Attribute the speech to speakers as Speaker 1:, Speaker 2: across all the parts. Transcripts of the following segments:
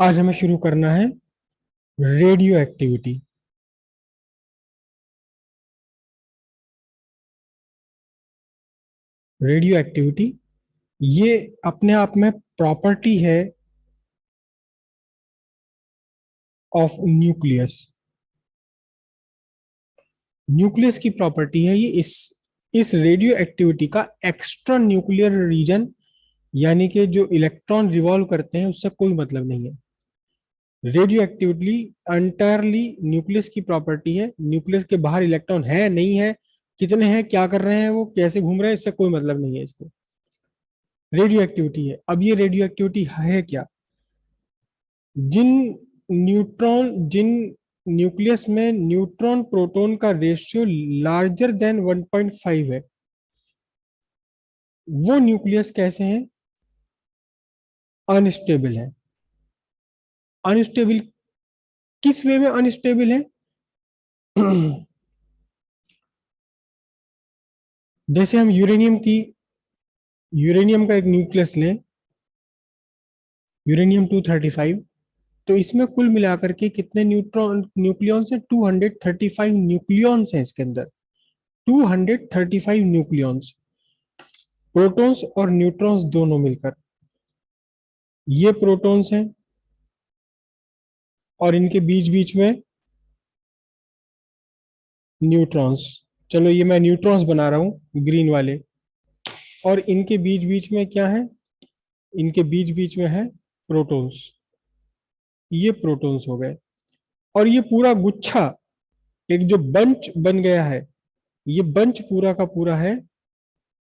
Speaker 1: आज हमें शुरू करना है रेडियो एक्टिविटी। रेडियो एक्टिविटी ये अपने आप में प्रॉपर्टी है ऑफ न्यूक्लियस। न्यूक्लियस की प्रॉपर्टी है ये। इस रेडियो एक्टिविटी का एक्स्ट्रा न्यूक्लियर रीजन यानी कि जो इलेक्ट्रॉन रिवॉल्व करते हैं उससे कोई मतलब नहीं है। रेडियो एक्टिविटी अंटायरली न्यूक्लियस की प्रॉपर्टी है। न्यूक्लियस के बाहर इलेक्ट्रॉन है नहीं है, कितने हैं, क्या कर रहे हैं, वो कैसे घूम रहे हैं, इससे कोई मतलब नहीं है। इसको रेडियो एक्टिविटी है। अब ये रेडियो एक्टिविटी है क्या? जिन न्यूक्लियस में न्यूट्रॉन प्रोटॉन का रेशियो लार्जर देन 1.5 है, वो न्यूक्लियस कैसे हैं? अनस्टेबल है। अनस्टेबल किस वे में अनस्टेबल है? जैसे हम यूरेनियम का एक न्यूक्लियस लें, यूरेनियम 235, तो इसमें कुल मिलाकर के कितने न्यूक्लियॉन्स हैं? 235 न्यूक्लियॉन्स हैं इसके अंदर। 235 न्यूक्लियॉन्स, प्रोटॉन्स और न्यूट्रॉन्स दोनों मिलकर। ये प्रोटॉन्स हैं और इनके बीच बीच में न्यूट्रॉन्स। चलो ये मैं न्यूट्रॉन्स बना रहा हूं ग्रीन वाले। और इनके बीच बीच में क्या है? इनके बीच बीच में है प्रोटॉन्स। ये प्रोटॉन्स हो गए। और ये पूरा गुच्छा, एक जो बंच बन गया है, ये बंच पूरा का पूरा है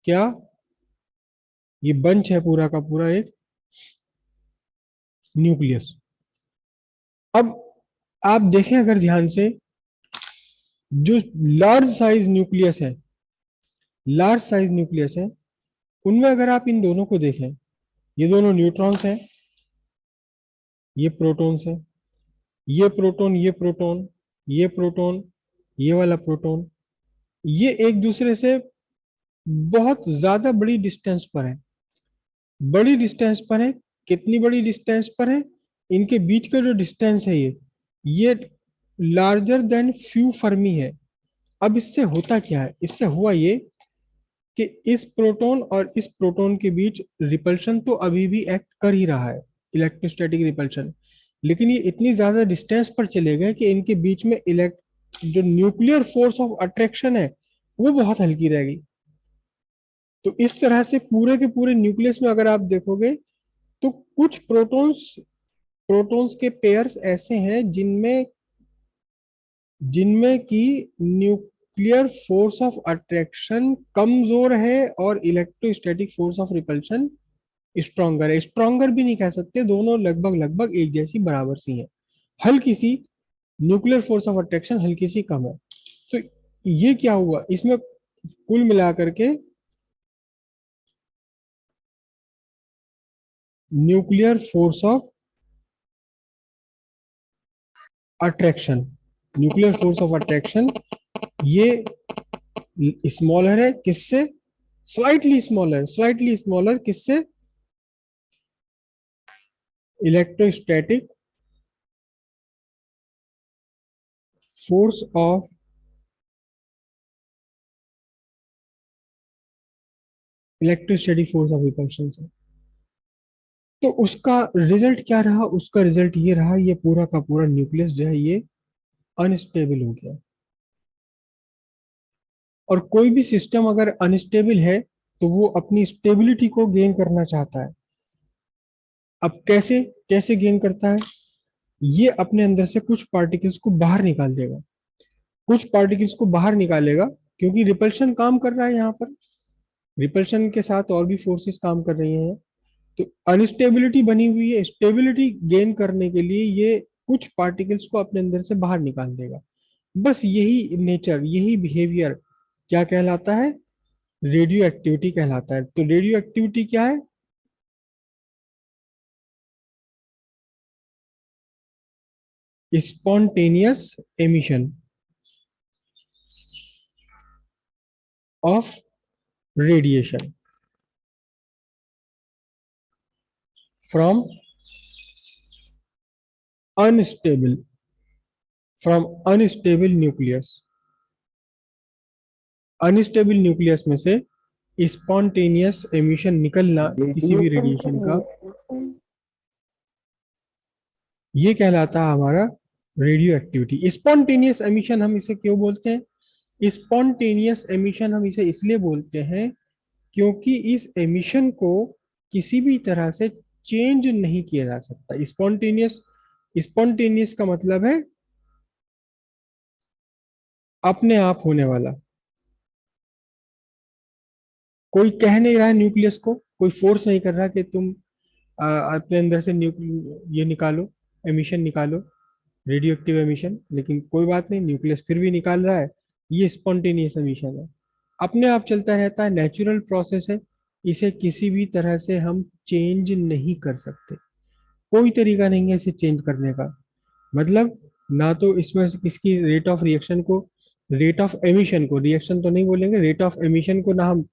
Speaker 1: क्या? ये बंच है पूरा का पूरा एक न्यूक्लियस। अब आप देखें अगर ध्यान से, जो लार्ज साइज न्यूक्लियस है, लार्ज साइज न्यूक्लियस है, उनमें अगर आप इन दोनों को देखें, ये दोनों न्यूट्रॉन्स हैं, ये प्रोटॉन्स हैं। ये प्रोटॉन, ये प्रोटॉन, ये प्रोटॉन, ये वाला प्रोटॉन, ये एक दूसरे से बहुत ज्यादा बड़ी डिस्टेंस पर है। बड़ी डिस्टेंस पर है। कितनी बड़ी डिस्टेंस पर है? इनके बीच का जो डिस्टेंस है ये लार्जर देन फ्यू फर्मी है। अब इससे होता क्या है? इससे हुआ ये कि इस प्रोटॉन और इस प्रोटॉन के बीच रिपल्शन तो अभी भी एक्ट कर ही रहा है, इलेक्ट्रोस्टैटिक रिपल्शन। लेकिन ये इतनी ज्यादा डिस्टेंस पर चले गए कि इनके बीच में जो न्यूक्लियर फोर्स ऑफ अट्रैक्शन है वो बहुत हल्की रह गई। तो इस तरह से पूरे के पूरे न्यूक्लियस में अगर आप देखोगे तो कुछ प्रोटॉन्स प्रोटॉन्स के पेयर्स ऐसे हैं जिनमें जिनमें की न्यूक्लियर फोर्स ऑफ अट्रैक्शन कमजोर है और electrostatic force of repulsion stronger है। स्ट्रॉन्गर भी नहीं कह सकते, दोनों लगभग लगभग एक जैसी बराबर सी हैं। हल्की सी न्यूक्लियर फोर्स ऑफ अट्रैक्शन हल्की सी कम है। तो ये क्या हुआ इसमें? कुल मिलाकर के nuclear force of attraction, nuclear force of attraction ये स्मॉलर है किससे? स्लाइटली स्मॉलर किससे? Electrostatic force of electrostatic force of repulsion से। तो उसका रिजल्ट क्या रहा? उसका रिजल्ट ये रहा, ये पूरा का पूरा न्यूक्लियस जो है ये अनस्टेबल हो गया। और कोई भी सिस्टम अगर अनस्टेबल है तो वो अपनी स्टेबिलिटी को गेन करना चाहता है। अब कैसे कैसे गेन करता है? ये अपने अंदर से कुछ पार्टिकल्स को बाहर निकाल देगा। कुछ पार्टिकल्स को बाहर निकालेगा क्योंकि रिपल्शन काम कर रहा है यहाँ पर। रिपल्शन के साथ और भी फोर्सेस काम कर रही हैं। तो अनस्टेबिलिटी बनी हुई है, स्टेबिलिटी गेन करने के लिए ये कुछ पार्टिकल्स को अपने अंदर से बाहर निकाल देगा। बस यही नेचर, यही बिहेवियर क्या कहलाता है? रेडियो एक्टिविटी कहलाता है। तो रेडियो एक्टिविटी क्या है? Spontaneous emission of radiation from unstable, from unstable nucleus, unstable nucleus में से स्पॉन्टेनियस एमिशन निकलना किसी भी
Speaker 2: रेडिएशन से
Speaker 1: रेडिएशन का,
Speaker 2: रेडिएशन।
Speaker 1: ये कहलाता है हमारा रेडियो एक्टिविटी। स्पॉन्टेनियस एमिशन हम इसे क्यों बोलते हैं? स्पॉन्टेनियस एमिशन हम इसे इसलिए बोलते हैं क्योंकि इस एमिशन को किसी भी तरह से चेंज नहीं किया जा सकता। स्पॉन्टेनियस, स्पॉन्टेनियस का मतलब है अपने आप होने वाला। कोई कह नहीं रहा है न्यूक्लियस को, कोई फोर्स नहीं कर रहा कि तुम अपने अंदर से ये निकालो, एमिशन निकालो, रेडियो एक्टिव एमिशन, लेकिन कोई बात नहीं, न्यूक्लियस फिर भी निकाल रहा है। ये स्पॉन्टेनियस एमिशन है, अपने आप चलता रहता है, नेचुरल प्रोसेस है। इसे किसी भी तरह से हम चेंज नहीं कर सकते, कोई तरीका नहीं है इसे चेंज करने का। मतलब ना तो इसमें इसकी रेट ऑफ रिएक्शन को, रेट ऑफ एमिशन को, रिएक्शन तो नहीं बोलेंगे, रेट ऑफ एमिशन को ना हम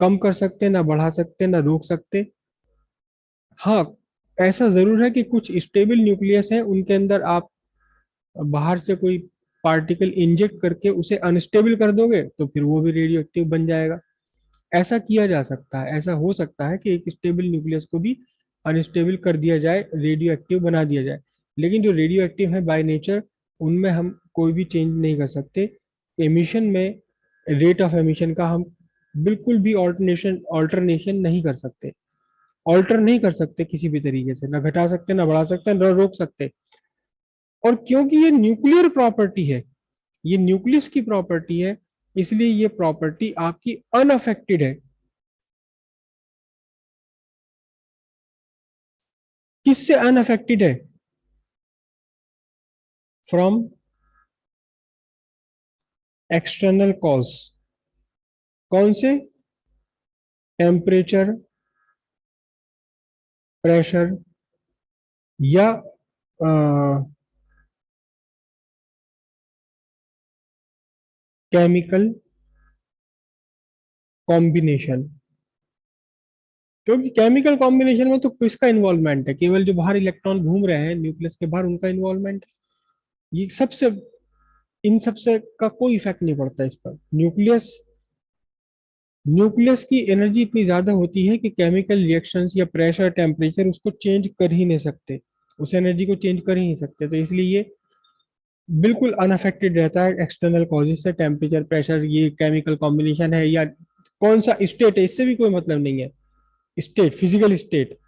Speaker 1: कम कर सकते, ना बढ़ा सकते, ना रोक सकते। हाँ, ऐसा जरूर है कि कुछ स्टेबल न्यूक्लियस है, उनके अंदर आप बाहर से कोई पार्टिकल इंजेक्ट करके उसे अनस्टेबल कर दोगे तो फिर वो भी रेडियो एक्टिव बन जाएगा। ऐसा किया जा सकता है, ऐसा हो सकता है कि एक स्टेबल न्यूक्लियस को भी अनस्टेबल कर दिया जाए, रेडियो एक्टिव बना दिया जाए। लेकिन जो रेडियो एक्टिव है बाय नेचर, उनमें हम कोई भी चेंज नहीं कर सकते। एमिशन में, रेट ऑफ एमिशन का हम बिल्कुल भी ऑल्टरनेशन ऑल्टरनेशन नहीं कर सकते, ऑल्टर नहीं कर सकते किसी भी तरीके से, ना घटा सकते, ना बढ़ा सकते, ना रोक सकते। और क्योंकि ये न्यूक्लियर प्रॉपर्टी है, ये न्यूक्लियस की प्रॉपर्टी है, इसलिए ये प्रॉपर्टी आपकी अनअफेक्टेड है। किससे अनअफेक्टेड है? From external cause. कौन से? टेम्परेचर, प्रेशर, या केमिकल कॉम्बिनेशन। क्योंकि केमिकल कॉम्बिनेशन में तो किसका इन्वॉल्वमेंट है? केवल जो बाहर इलेक्ट्रॉन घूम रहे हैं न्यूक्लियस के बाहर, उनका इन्वॉल्वमेंट। ये सबसे, इन सबसे का कोई इफेक्ट नहीं पड़ता इस पर। न्यूक्लियस, न्यूक्लियस की एनर्जी इतनी ज्यादा होती है कि केमिकल रिएक्शंस या प्रेशर, टेम्परेचर उसको चेंज कर ही नहीं सकते, उस एनर्जी को चेंज कर ही नहीं सकते। तो इसलिए ये बिल्कुल अनअफेक्टेड रहता है एक्सटर्नल कॉजेज से। टेम्परेचर, प्रेशर, ये केमिकल कॉम्बिनेशन है या कौन सा स्टेट है, इससे भी कोई मतलब नहीं है। State, physical state,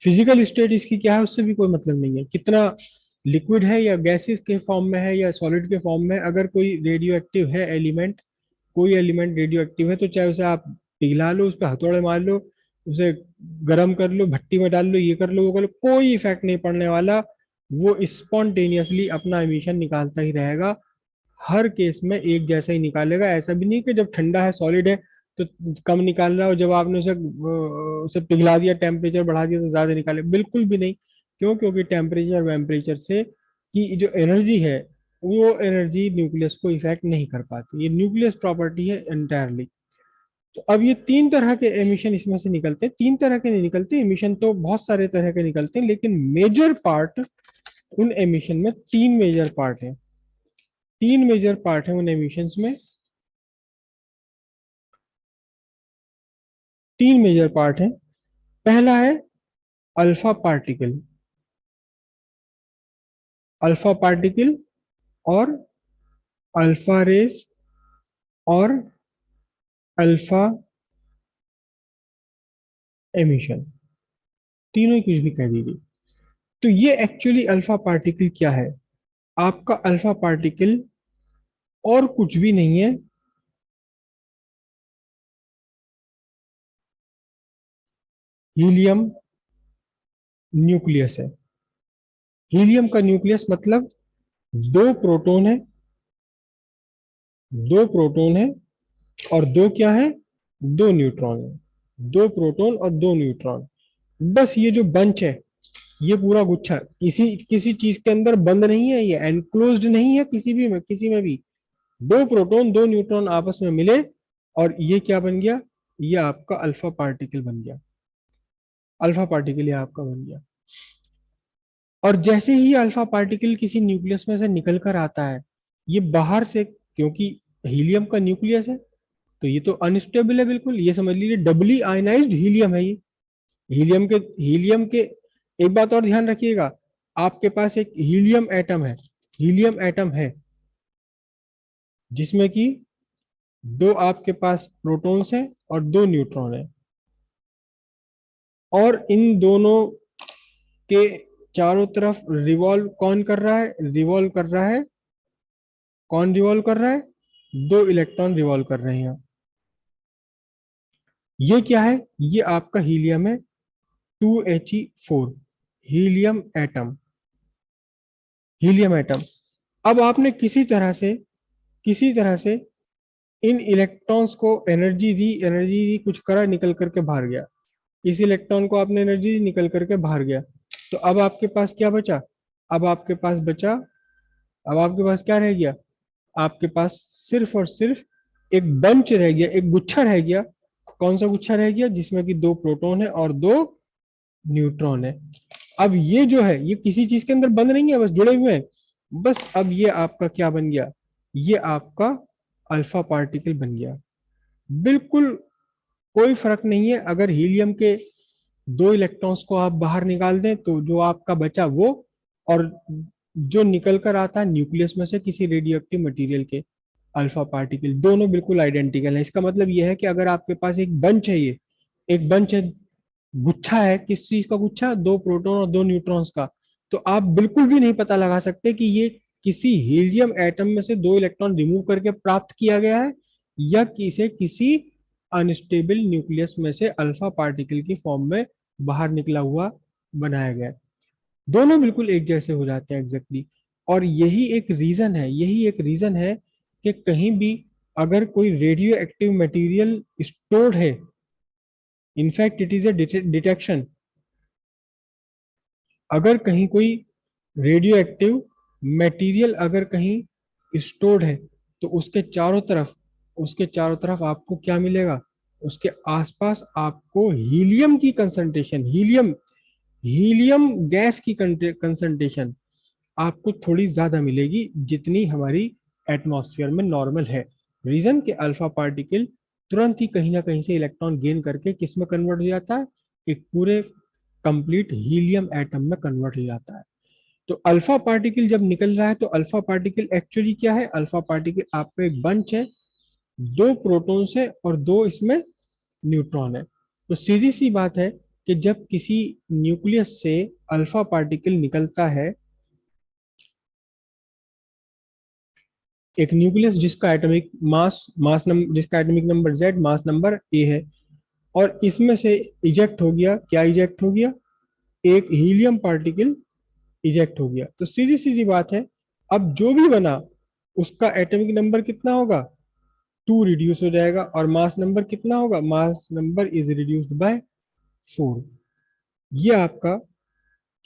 Speaker 1: physical state इसकी क्या है उससे भी कोई मतलब नहीं है। कितना लिक्विड है या गैसेस के फॉर्म में है या सॉलिड के फॉर्म में, अगर कोई रेडियो एक्टिव है एलिमेंट, कोई एलिमेंट रेडियो एक्टिव है, तो चाहे उसे आप पिघला लो, उस पर हथौड़े मार लो, उसे गर्म कर लो, भट्टी में डाल लो, ये कर लो, वो कर लो, कोई इफेक्ट नहीं पड़ने वाला। वो स्पॉन्टेनियसली अपना एमिशन निकालता ही रहेगा, हर केस में एक जैसा ही निकालेगा। ऐसा भी नहीं कि जब ठंडा है, सॉलिड है, तो कम निकाल रहा हो, जब आपने उसे पिघला दिया, टेम्परेचर बढ़ा दिया, तो ज्यादा निकाले, बिल्कुल भी नहीं। क्यों? क्योंकि टेम्परेचर वेम्परेचर से की जो एनर्जी है, वो एनर्जी न्यूक्लियस को इफेक्ट नहीं कर पाती। ये न्यूक्लियस प्रॉपर्टी है एंटायरली। तो अब ये तीन तरह के एमिशन इसमें से निकलते हैं। तीन तरह के नहीं निकलते, एमिशन तो बहुत सारे तरह के निकलते हैं, लेकिन मेजर पार्ट उन एमिशन में, तीन मेजर पार्ट है, तीन मेजर पार्ट है उन एमिशंस में। तीन मेजर पार्ट है। पहला है अल्फा पार्टिकल, अल्फा पार्टिकल, और अल्फा रेस, और अल्फा एमिशन। तीनों ही कुछ भी कह दीजिए। तो ये एक्चुअली अल्फा पार्टिकल क्या है? आपका अल्फा पार्टिकल और कुछ भी नहीं है, हीलियम न्यूक्लियस है। हीलियम का न्यूक्लियस मतलब दो प्रोटॉन है, दो प्रोटॉन है, और दो क्या है? दो न्यूट्रॉन है। दो प्रोटॉन और दो न्यूट्रॉन, बस ये जो बंच है, ये पूरा गुच्छा किसी किसी चीज के अंदर बंद नहीं है, ये एनक्लोज्ड नहीं है किसी भी में, किसी में भी। दो प्रोटॉन दो न्यूट्रॉन आपस में मिले और ये क्या बन गया? ये आपका अल्फा पार्टिकल बन गया। अल्फा पार्टिकल ये आपका बन गया। और जैसे ही अल्फा पार्टिकल किसी न्यूक्लियस में से निकल कर आता है, ये बाहर से, क्योंकि हीलियम का न्यूक्लियस है तो ये तो अनस्टेबल है बिल्कुल, ये समझ लीजिए डबली आयनाइज्ड हीलियम है ये। हीलियम के एक बात और ध्यान रखिएगा, आपके पास एक हीलियम एटम है जिसमें कि दो आपके पास प्रोटॉन्स हैं और दो न्यूट्रॉन है, और इन दोनों के चारों तरफ रिवॉल्व कौन कर रहा है? कौन रिवॉल्व कर रहा है? दो इलेक्ट्रॉन रिवॉल्व कर रहे हैं। ये क्या है? ये आपका हीलियम है 2He4, helium atom. Helium atom. अब आपने किसी तरह से इन इलेक्ट्रॉन्स को एनर्जी दी, कुछ करा, निकल करके बाहर गया। इस इलेक्ट्रॉन को आपने एनर्जी दी, निकल करके बाहर गया। तो अब आपके पास क्या बचा? अब आपके पास बचा अब आपके पास क्या रह गया? आपके पास सिर्फ और सिर्फ एक बंच रह गया, एक गुच्छा रह गया। कौन सा गुच्छा रह गया? जिसमें कि दो प्रोटॉन है और दो न्यूट्रॉन है। अब ये जो है, ये किसी चीज के अंदर बंद नहीं है, बस जुड़े हुए हैं। बस अब ये आपका क्या बन गया? ये आपका अल्फा पार्टिकल बन गया। बिल्कुल कोई फर्क नहीं है, अगर हीलियम के दो इलेक्ट्रॉन्स को आप बाहर निकाल दें तो जो आपका बचा वो, और जो निकल कर आता है न्यूक्लियस में से किसी रेडियो एक्टिव मटीरियल के, अल्फा पार्टिकल, दोनों बिल्कुल आइडेंटिकल है। इसका मतलब यह है कि अगर आपके पास एक बंच है, ये एक बंच है, गुच्छा है, किस चीज का गुच्छा? दो प्रोटॉन और दो न्यूट्रॉन्स का। तो आप बिल्कुल भी नहीं पता लगा सकते कि ये किसी हीलियम एटम में से दो इलेक्ट्रॉन रिमूव करके प्राप्त किया गया है, या किसी अनस्टेबल न्यूक्लियस में से अल्फा पार्टिकल की फॉर्म में बाहर निकला हुआ बनाया गया है। दोनों बिल्कुल एक जैसे हो जाते हैं एग्जैक्टली। और यही एक रीजन है कि कहीं भी अगर कोई रेडियो एक्टिव मटेरियल स्टोर्ड है, in fact it is a detection. अगर कहीं कोई रेडियो एक्टिव मटेरियल अगर कहीं स्टोर्ड है, तो उसके चारों तरफ आपको क्या मिलेगा? उसके आसपास आपको हीलियम की कंसंट्रेशन, हीलियम गैस की कंसंट्रेशन आपको थोड़ी ज्यादा मिलेगी, जितनी हमारी एटमॉस्फेयर में नॉर्मल है। रीजन कि अल्फा पार्टिकल तुरंत ही कहीं ना कहीं से इलेक्ट्रॉन गेन करके किस में कन्वर्ट हो जाता है? एक पूरे कंप्लीट हीलियम एटम में कन्वर्ट हो जाता है। तो अल्फा पार्टिकल जब निकल रहा है तो अल्फा पार्टिकल एक्चुअली क्या है? अल्फा पार्टिकल आपका एक बंच है, दो प्रोटॉन्स है और दो इसमें न्यूट्रॉन है। तो सीधी सी बात है कि जब किसी न्यूक्लियस से अल्फा पार्टिकल निकलता है, एक न्यूक्लियस जिसका atomic number Z, mass number A है, और इसमें से इजेक्ट हो गया, क्या इजेक्ट हो गया? एक हीलियम पार्टिकल इजेक्ट हो गया। तो सीधी सीधी बात है, अब जो भी बना उसका एटॉमिक नंबर कितना होगा? 2 रिड्यूस हो जाएगा। और मास नंबर कितना होगा? Mass number is reduced by 4। ये आपका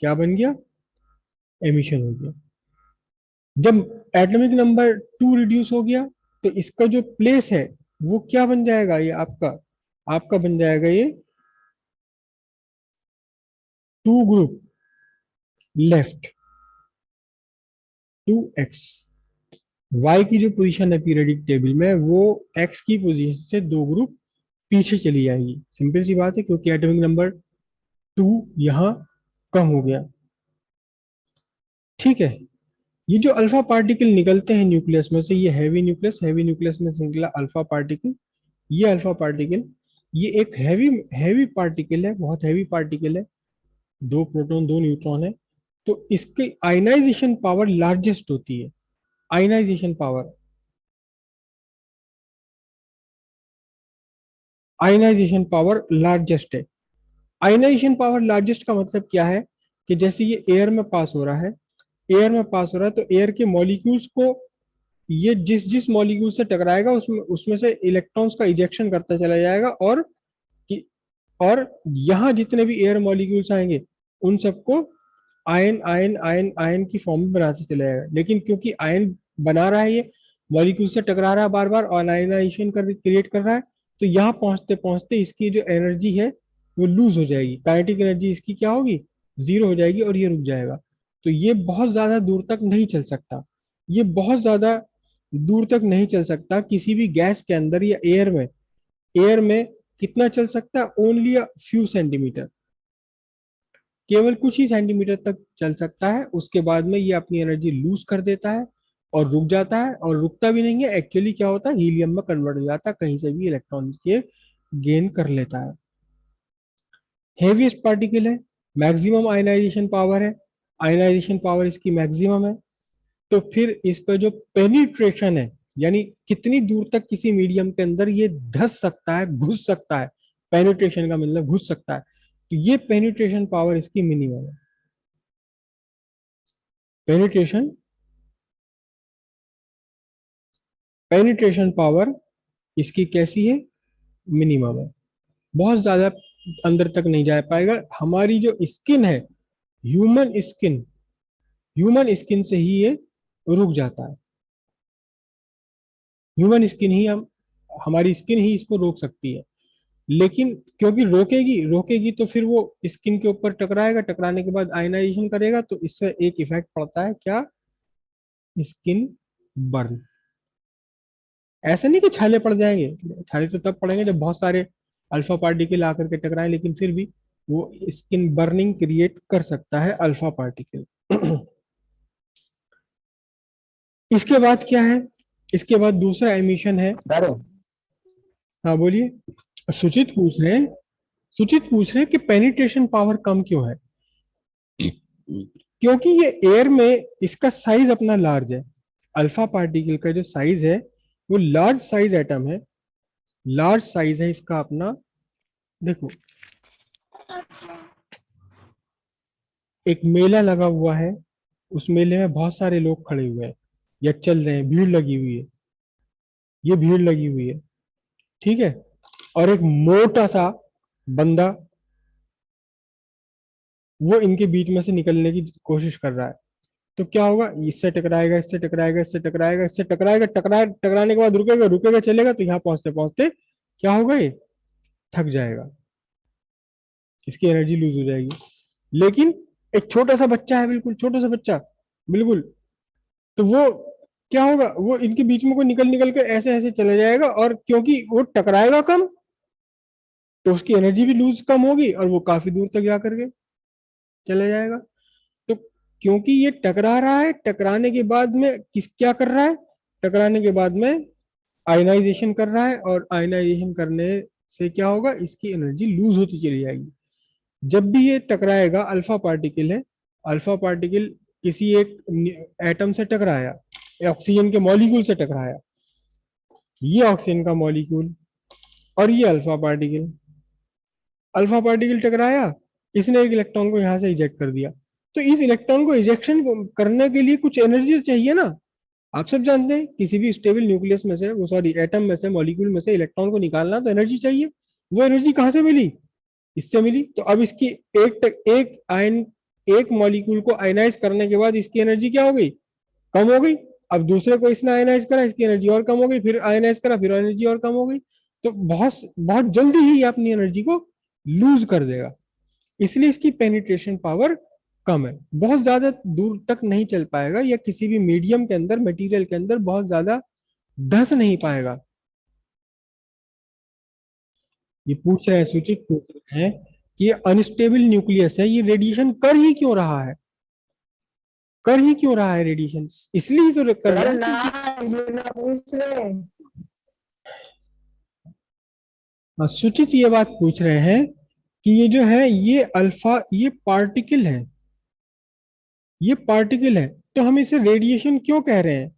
Speaker 1: क्या बन गया? एमिशन हो गया। जब एटॉमिक नंबर 2 रिड्यूस हो गया तो इसका जो प्लेस है वो क्या बन जाएगा? ये आपका बन जाएगा ये 2 ग्रुप लेफ्ट, 2x। y की जो पोजीशन है पीरियोडिक टेबल में, वो x की पोजीशन से 2 ग्रुप पीछे चली जाएगी। सिंपल सी बात है, क्योंकि एटॉमिक नंबर 2 यहाँ कम हो गया। ठीक है। ये जो अल्फा पार्टिकल निकलते हैं न्यूक्लियस में से, ये हैवी न्यूक्लियस में से निकला अल्फा पार्टिकल। ये अल्फा पार्टिकल, ये एक हैवी हैवी पार्टिकल है, बहुत हैवी पार्टिकल है। दो प्रोटॉन दो न्यूट्रॉन है। तो इसकी आयनाइजेशन पावर लार्जेस्ट होती है। Ionization power ionization power largest है। आयनाइजेशन पावर लार्जेस्ट का मतलब क्या है? कि जैसे ये एयर में पास हो रहा है, तो एयर के मॉलिक्यूल्स को ये जिस जिस मॉलिक्यूल से टकराएगा उसमें उसमें से इलेक्ट्रॉन्स का इजेक्शन करता चला जाएगा, कि और यहाँ जितने भी एयर मॉलिक्यूल्स आएंगे उन सबको आयन आयन आयन आयन की फॉर्म में बनाते चला जाएगा। लेकिन क्योंकि आयन बना रहा है, ये मॉलिक्यूल से टकरा रहा है बार बार और आयनाइजेशन कर क्रिएट कर रहा है, तो यहाँ पहुंचते पहुंचते इसकी जो एनर्जी है वो लूज हो जाएगी, काइनेटिक एनर्जी इसकी क्या होगी, जीरो हो जाएगी और ये रुक जाएगा। तो ये बहुत ज्यादा दूर तक नहीं चल सकता, ये बहुत ज्यादा दूर तक नहीं चल सकता किसी भी गैस के अंदर या एयर में। एयर में कितना चल सकता है, ओनली अ फ्यू सेंटीमीटर, केवल कुछ ही सेंटीमीटर तक चल सकता है। उसके बाद में ये अपनी एनर्जी लूज कर देता है और रुक जाता है, और रुकता भी नहीं है, एक्चुअली क्या होता है, हीलियम में कन्वर्ट हो जाता है, कहीं से भी इलेक्ट्रॉन के गेन कर लेता है। हेवीएस्ट पार्टिकल है, मैक्सिमम आयनाइजेशन पावर है, आयनाइजेशन पावर इसकी मैक्सिमम है। तो फिर इसका जो पेनिट्रेशन है, यानी कितनी दूर तक किसी मीडियम के अंदर ये धस सकता है, घुस सकता है, पेनिट्रेशन का मतलब घुस सकता है, तो ये पेनिट्रेशन पावर इसकी मिनिमम है। पेनिट्रेशन पेनिट्रेशन पावर इसकी कैसी है, मिनिमम है, बहुत ज्यादा अंदर तक नहीं जा पाएगा। हमारी जो स्किन है, ह्यूमन स्किन, ह्यूमन स्किन से ही ये रुक जाता है। ह्यूमन स्किन ही हम हमारी स्किन ही इसको रोक सकती है। लेकिन क्योंकि रोकेगी रोकेगी तो फिर वो स्किन के ऊपर टकराएगा, टकराने के बाद आयनाइजेशन करेगा, तो इससे एक इफेक्ट पड़ता है क्या, स्किन बर्न। ऐसा नहीं कि छाले पड़ जाएंगे, छाले तो तब पड़ेंगे जब बहुत सारे अल्फा पार्टिकल आकर के टकराए, लेकिन फिर भी वो स्किन बर्निंग क्रिएट कर सकता है अल्फा पार्टिकल। इसके बाद क्या है, इसके बाद दूसरा एमिशन है। हाँ बोलिए। सुचित पूछ रहे हैं, सुचित पूछ रहे हैं कि पेनिट्रेशन पावर कम क्यों है। क्योंकि ये एयर में इसका साइज अपना लार्ज है, अल्फा पार्टिकल का जो साइज है वो लार्ज साइज एटम है, लार्ज साइज है इसका अपना। देखो, एक मेला लगा हुआ है, उस मेले में बहुत सारे लोग खड़े हुए हैं या चल रहे हैं, भीड़ लगी हुई है, ये भीड़ लगी हुई है, ठीक है। और एक मोटा सा बंदा वो इनके बीच में से निकलने की कोशिश कर रहा है, तो क्या होगा, इससे टकराएगा, इससे टकराएगा, इससे टकराएगा, इससे टकराएगा, टकराने के बाद रुकेगा, रुकेगा, चलेगा, तो यहाँ पहुंचते पहुंचते क्या होगा, ये थक जाएगा, इसकी एनर्जी लूज हो जाएगी। लेकिन एक छोटा सा बच्चा है, बिल्कुल छोटा सा बच्चा, बिल्कुल, तो वो क्या होगा, वो इनके बीच में को निकल निकल के ऐसे ऐसे चला जाएगा, और क्योंकि वो टकराएगा कम, तो उसकी एनर्जी भी लूज कम होगी और वो काफी दूर तक जा करके चला जाएगा। तो क्योंकि ये टकरा रहा है, टकराने के बाद में किस क्या कर रहा है, टकराने के बाद में आयनाइजेशन कर रहा है, और आयनाइजेशन करने से क्या होगा, इसकी एनर्जी लूज होती चली जाएगी। जब भी ये टकराएगा, अल्फा पार्टिकल है, अल्फा पार्टिकल किसी एक एटम से टकराया, ऑक्सीजन के मॉलिक्यूल से टकराया, ये ऑक्सीजन का मॉलिक्यूल और ये अल्फा पार्टिकल टकराया, इसने एक इलेक्ट्रॉन को यहां से इजेक्ट कर दिया। तो इस इलेक्ट्रॉन को इजेक्शन करने के लिए कुछ एनर्जी तो चाहिए ना। आप सब जानते हैं किसी भी स्टेबल न्यूक्लियस में से, वो सॉरी एटम में से, मॉलिक्यूल में से इलेक्ट्रॉन को निकालना तो एनर्जी चाहिए। वो एनर्जी कहां से मिली, इससे मिली। तो अब इसकी एक आयन, एक मॉलिक्यूल को आयनाइज करने के बाद इसकी एनर्जी क्या हो गई, कम हो गई। अब दूसरे को इसने आयनाइज करा, इसकी एनर्जी और कम हो गई, फिर आयनाइज करा, फिर एनर्जी और कम हो गई। तो बहुत बहुत जल्दी ही ये अपनी एनर्जी को लूज कर देगा, इसलिए इसकी पेनिट्रेशन पावर कम है, बहुत ज्यादा दूर तक नहीं चल पाएगा, या किसी भी मीडियम के अंदर, मटेरियल के अंदर बहुत ज्यादा धस नहीं पाएगा। ये पूछ रहे हैं, सूचित पूछ रहे हैं कि ये अनस्टेबल न्यूक्लियस है, ये रेडिएशन कर ही क्यों रहा है, कर ही क्यों रहा है रेडिएशन, इसलिए तो कर रहा है
Speaker 2: ये ना पूछ रहे।
Speaker 1: सुचित ये बात पूछ रहे हैं कि ये जो है, ये अल्फा, ये पार्टिकल है, ये पार्टिकल है, तो हम इसे रेडिएशन क्यों कह रहे हैं,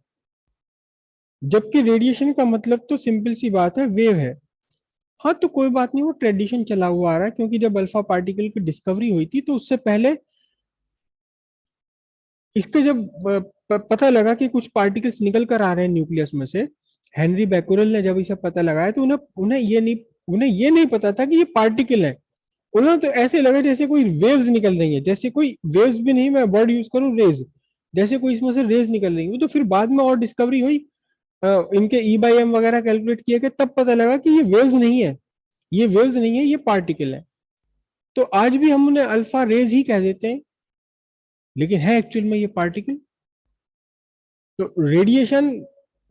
Speaker 1: जबकि रेडिएशन का मतलब तो सिंपल सी बात है, वेव है। हाँ तो कोई बात नहीं, वो ट्रेडिशन चला हुआ आ रहा है, क्योंकि जब अल्फा पार्टिकल की डिस्कवरी हुई थी तो उससे पहले इसको जब पता लगा कि कुछ पार्टिकल्स निकल कर आ रहे हैं न्यूक्लियस में से, हेनरी बैकुरल ने जब इसे पता लगाया, तो उन्हें उन्हें ये नहीं पता था कि ये पार्टिकल है। उन्हें तो ऐसे लगा जैसे कोई वेव्स निकल रही है, जैसे कोई वेव्स भी नहीं, मैं वर्ड यूज करूं रेज, जैसे कोई इसमें से रेज निकल रही है। वो तो फिर बाद में और डिस्कवरी हुई, इनके E/m वगैरह कैलकुलेट किए गए, तब पता लगा कि ये वेव्स नहीं है, ये वेव्स नहीं है, ये पार्टिकल है। तो आज भी हम उन्हें अल्फा रेज ही कह देते हैं, लेकिन है एक्चुअल में ये पार्टिकल। तो रेडिएशन,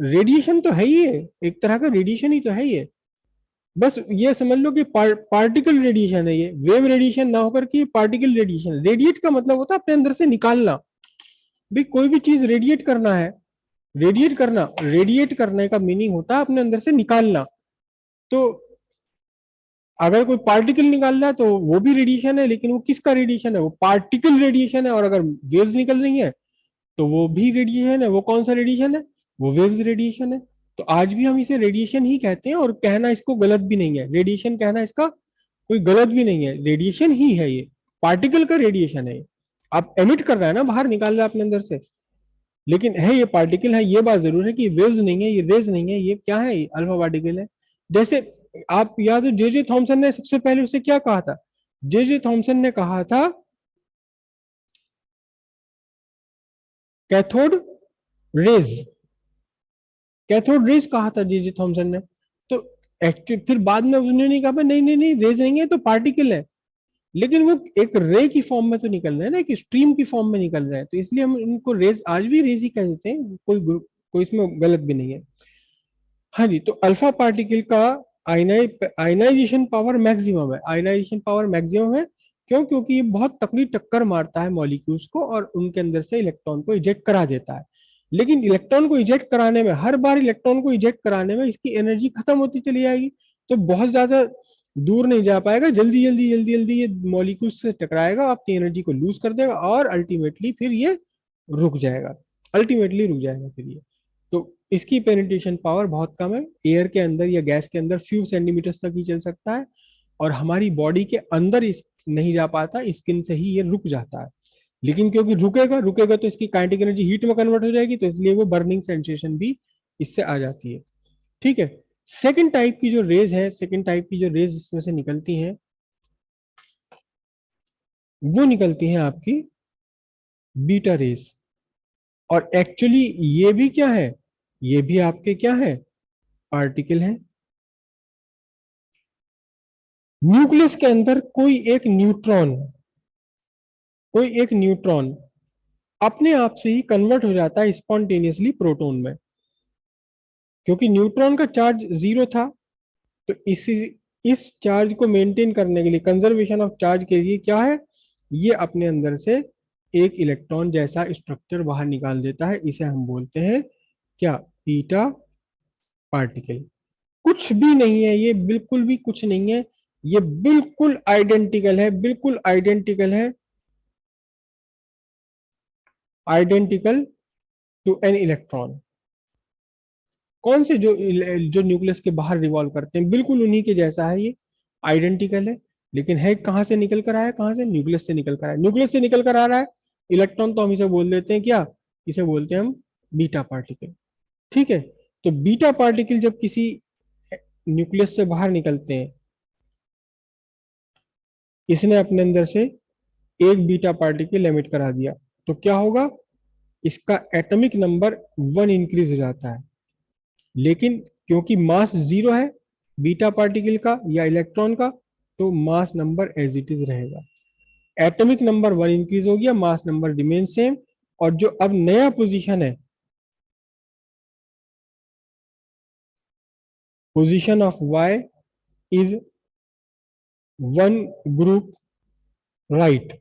Speaker 1: रेडिएशन तो है ही है, एक तरह का रेडिएशन ही तो है ये। बस ये समझ लो कि पार्टिकल रेडिएशन है ये, वेव रेडिएशन ना होकर के पार्टिकल रेडिएशन। रेडिएट का मतलब होता है अपने अंदर से निकालना। भाई कोई भी चीज रेडिएट करना है, रेडिएट करना, रेडिएट करने का मीनिंग होता है अपने अंदर से निकालना। तो अगर कोई पार्टिकल निकाल रहा है तो वो भी रेडिएशन है, लेकिन वो किसका रेडिएशन है? वो पार्टिकल रेडिएशन है। और अगर वेव्स निकल रही है तो वो भी रेडिएशन है। वो कौन सा रेडिएशन है? वो वेव्स रेडिएशन है। तो आज भी हम इसे रेडिएशन ही कहते हैं, और कहना इसको गलत भी नहीं है। रेडिएशन कहना इसका कोई गलत भी नहीं है, रेडिएशन ही है ये, पार्टिकल का रेडिएशन है ये। आप एमिट कर रहा है ना, बाहर निकाल रहा है अपने अंदर से, लेकिन है ये पार्टिकल है। ये बात जरूर है कि वेव्स नहीं है, ये रेज नहीं है, ये क्या है? अल्फा पार्टिकल है। जैसे आप याद हो, जे जे थॉमसन ने सबसे पहले उसे क्या कहा था? जे जे थॉमसन ने कहा था कैथोड रेज, कैथोड रेज कहा था जे जे थॉमसन ने। तो एक्चुअली फिर बाद में उन्होंने कहा नहीं नहीं नहीं, रेज नहीं है तो पार्टिकल है। लेकिन वो एक रे की फॉर्म में तो निकल रहे हैं ना, एक स्ट्रीम की फॉर्म में निकल रहे हैं, तो इसलिए हम इनको रेज, आज भी रेज ही कह देते हैं। कोई इसमें गलत भी नहीं है। हाँ जी, तो अल्फा पार्टिकल का आयनाइजेशन पावर मैक्सिमम है। आयनाइजेशन पावर मैक्सिमम है क्यों? क्योंकि ये बहुत तकड़ी टक्कर मारता है मॉलिक्यूल्स को और उनके अंदर से इलेक्ट्रॉन को इजेक्ट करा देता है। लेकिन इलेक्ट्रॉन को इजेक्ट कराने में, हर बार इलेक्ट्रॉन को इजेक्ट कराने में इसकी एनर्जी खत्म होती चली जाएगी। तो बहुत ज्यादा दूर नहीं जा पाएगा, जल्दी जल्दी जल्दी जल्दी ये मॉलिक्यूल्स से टकराएगा, अपनी एनर्जी को लूज कर देगा और अल्टीमेटली फिर ये रुक जाएगा। अल्टीमेटली रुक जाएगा फिर ये। तो इसकी पेनिट्रेशन पावर बहुत कम है, एयर के अंदर या गैस के अंदर फ्यू सेंटीमीटर तक ही चल सकता है, और हमारी बॉडी के अंदर इस नहीं जा पाता, स्किन से ही ये रुक जाता है। लेकिन क्योंकि रुकेगा रुकेगा तो इसकी काइनेटिक एनर्जी हीट में कन्वर्ट हो जाएगी, तो इसलिए वो बर्निंग सेंसेशन भी इससे आ जाती है। ठीक है। सेकेंड टाइप की जो रेज है, सेकेंड टाइप की जो रेज इसमें से निकलती हैं, वो निकलती हैं आपकी बीटा रेज। और एक्चुअली ये भी क्या है? ये भी आपके क्या है? पार्टिकल है। न्यूक्लियस के अंदर कोई एक न्यूट्रॉन अपने आप से ही कन्वर्ट हो जाता है स्पॉन्टेनियसली प्रोटॉन में, क्योंकि न्यूट्रॉन का चार्ज जीरो था। तो इस चार्ज को मेंटेन करने के लिए, कंजर्वेशन ऑफ चार्ज के लिए क्या है, ये अपने अंदर से एक इलेक्ट्रॉन जैसा स्ट्रक्चर बाहर निकाल देता है। इसे हम बोलते हैं क्या? Beta particle. कुछ भी नहीं है ये, बिल्कुल भी कुछ नहीं है। ये बिल्कुल आइडेंटिकल है, बिल्कुल आइडेंटिकल है, आइडेंटिकल टू एन इलेक्ट्रॉन। कौन से जो जो न्यूक्लियस के बाहर रिवॉल्व करते हैं, बिल्कुल उन्हीं के जैसा है ये, आइडेंटिकल है। लेकिन है कहां से निकल कर आया? कहां से? न्यूक्लियस से निकल कर आया। न्यूक्लियस से निकल कर आ रहा है इलेक्ट्रॉन, तो हम इसे बोल देते हैं क्या? इसे बोलते हैं हम बीटा पार्टिकल। ठीक है। तो बीटा पार्टिकल जब किसी न्यूक्लियस से बाहर निकलते हैं, इसने अपने अंदर से एक बीटा पार्टिकल एमिट करा दिया, तो क्या होगा? इसका एटॉमिक नंबर 1 इंक्रीज हो जाता है। लेकिन क्योंकि मास जीरो है बीटा पार्टिकल का या इलेक्ट्रॉन का, तो mass number as it is रहेगा। एटॉमिक नंबर 1 इंक्रीज हो गया, मास नंबर रिमेन सेम। और जो अब नया पोजीशन है, position of Y is 1 group right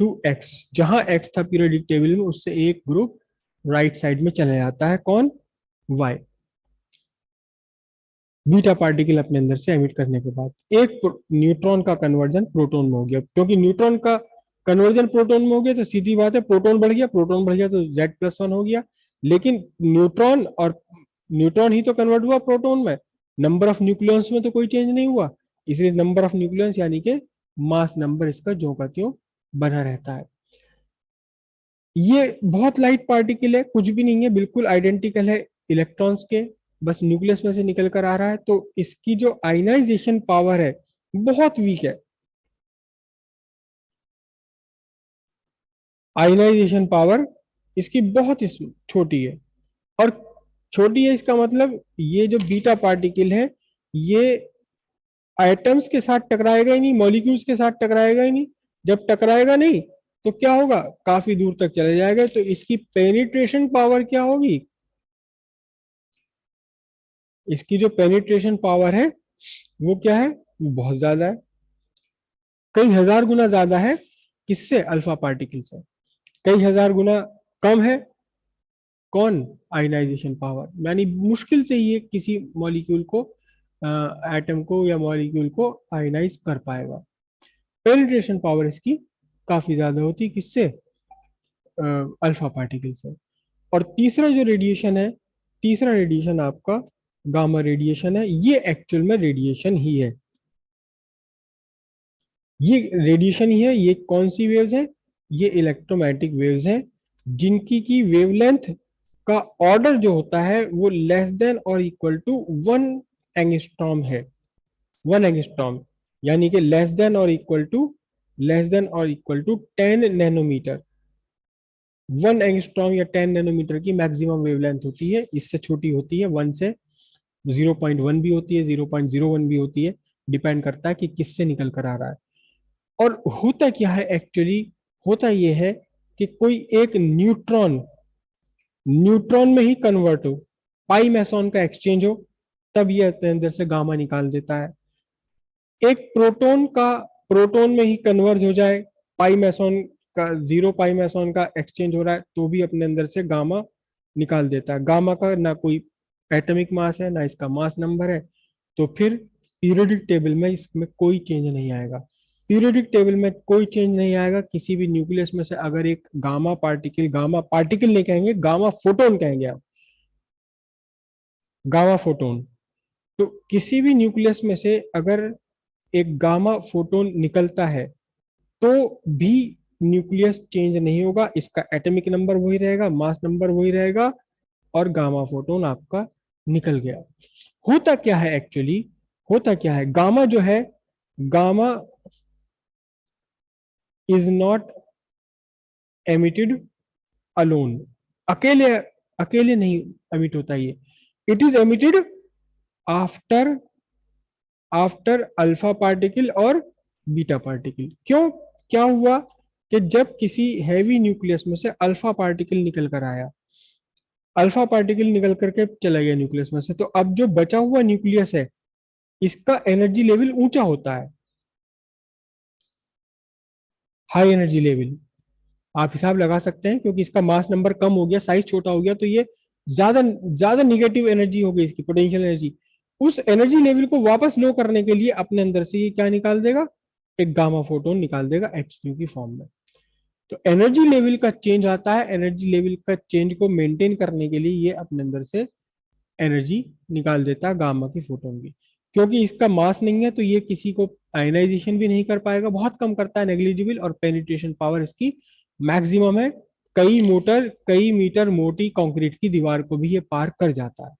Speaker 1: to X. जहां एक्स था पीरियोडिक टेबल में, उससे एक ग्रुप राइट साइड में चला जाता है। कौन? वाई। बीटा पार्टिकल अपने अंदर से एमिट करने के बाद एक न्यूट्रॉन का कन्वर्जन प्रोटॉन में हो गया। क्योंकि न्यूट्रॉन का कन्वर्जन प्रोटॉन में हो गया, तो सीधी बात है प्रोटॉन बढ़ गया, प्रोटॉन बढ़ गया तो Z+1 हो गया। लेकिन न्यूट्रॉन ही तो कन्वर्ट हुआ प्रोटॉन में, नंबर ऑफ न्यूक्लियंस में तो कोई चेंज नहीं हुआ। इसलिए नंबर ऑफ न्यूक्लियंस यानी कि मास नंबर इसका ज्यों का त्यों बना रहता है। ये बहुत लाइट पार्टिकल है, कुछ भी नहीं है, बिल्कुल आइडेंटिकल है इलेक्ट्रॉन्स के, बस न्यूक्लियस में से निकल कर आ रहा है। तो इसकी जो आयनाइजेशन पावर है बहुत वीक है। आयनाइजेशन पावर इसकी बहुत छोटी है। और छोटी है इसका मतलब ये जो बीटा पार्टिकल है, ये एटम्स के साथ टकराएगा ही नहीं, मॉलिक्यूल्स के साथ टकराएगा ही नहीं। जब टकराएगा नहीं तो क्या होगा, काफी दूर तक चले जाएगा। तो इसकी पेनिट्रेशन पावर क्या होगी, इसकी जो पेनिट्रेशन पावर है वो क्या है, वो बहुत ज्यादा है, कई हजार गुना ज्यादा है किससे, अल्फा पार्टिकल से। कई हजार गुना कम है कौन, आयनाइजेशन पावर, यानी मुश्किल से ये किसी मॉलिक्यूल को, एटम को या मॉलिक्यूल को आयनाइज कर पाएगा। पेनिट्रेशन पावर इसकी काफी ज्यादा होती है किससे, अल्फा पार्टिकल से। और तीसरा जो रेडिएशन है, तीसरा रेडिएशन आपका गामा रेडिएशन है। ये एक्चुअल में रेडिएशन ही है, ये रेडिएशन ही है। ये कौन सी वेव्स है, ये इलेक्ट्रोमैग्नेटिक वेव्स हैं, जिनकी की वेवलेंथ का ऑर्डर जो होता है वो लेस देन और इक्वल टू 1 एंगस्ट्रॉम है। 1 एंगस्ट्रॉम यानी कि लेस देन और इक्वल टू 10 नैनोमीटर। 1 एंगस्ट्रॉम या 10 नैनोमीटर की मैक्सिमम वेवलेंथ होती है, इससे छोटी होती है 1 से 0.1 भी होती है, 0.01 भी होती है, डिपेंड करता है कि किससे निकल कर आ रहा है। और होता क्या है एक्चुअली, होता यह है कि कोई एक न्यूट्रॉन न्यूट्रॉन में ही कन्वर्ट हो, पाई मैसॉन का एक्सचेंज हो, तब ये अपने अंदर से गामा निकाल देता है। एक प्रोटॉन का प्रोटॉन में ही कन्वर्ज हो जाए, पाई मैसॉन का 0 पाई मैसॉन का एक्सचेंज हो रहा है तो भी अपने अंदर से गामा निकाल देता है। गामा का ना कोई एटॉमिक मास है ना इसका मास नंबर है, तो फिर पीरियोडिक टेबल में इसमें कोई चेंज नहीं आएगा। पीरियोडिक टेबल में कोई चेंज नहीं आएगा किसी भी न्यूक्लियस में से अगर एक गामा पार्टिकल नहीं कहेंगे, गामा फोटोन कहेंगे आप, गामा फोटोन। तो किसी भी न्यूक्लियस में से अगर एक गामा फोटोन निकलता है तो भी न्यूक्लियस चेंज नहीं होगा, इसका एटॉमिक नंबर वही रहेगा, मास नंबर वही रहेगा, और गामा फोटोन आपका निकल गया। होता क्या है एक्चुअली, होता क्या है, गामा जो है, gamma is not emitted alone, अकेले अकेले नहीं एमिट होता ये, it is emitted after after alpha particle और बीटा पार्टिकल। क्यों, क्या हुआ कि जब किसी हैवी न्यूक्लियस में से अल्फा पार्टिकल निकल कर आया, अल्फा पार्टिकल निकल करके चला गया न्यूक्लियस में से, तो अब जो बचा हुआ न्यूक्लियस है इसका एनर्जी लेवल ऊंचा होता है, हाई एनर्जी लेवल। आप हिसाब लगा सकते हैं क्योंकि इसका मास नंबर कम हो गया, साइज छोटा हो गया, तो ये ज्यादा ज्यादा निगेटिव एनर्जी हो गई इसकी, पोटेंशियल एनर्जी। उस एनर्जी लेवल को वापस लो करने के लिए अपने अंदर से ये क्या निकाल देगा, एक गामा फोटोन निकाल देगा HU की फॉर्म में। तो एनर्जी लेवल का चेंज आता है, एनर्जी लेवल का चेंज को मेंटेन करने के लिए ये अपने अंदर से एनर्जी निकाल देता है गामा की फोटोन की। क्योंकि इसका मास नहीं है तो ये किसी को आयनाइजेशन भी नहीं कर पाएगा, बहुत कम करता है, नेग्लिजिबल, और पेनिट्रेशन पावर इसकी मैक्सिमम है, कई मीटर मोटी कंक्रीट की दीवार को भी ये पार कर जाता है।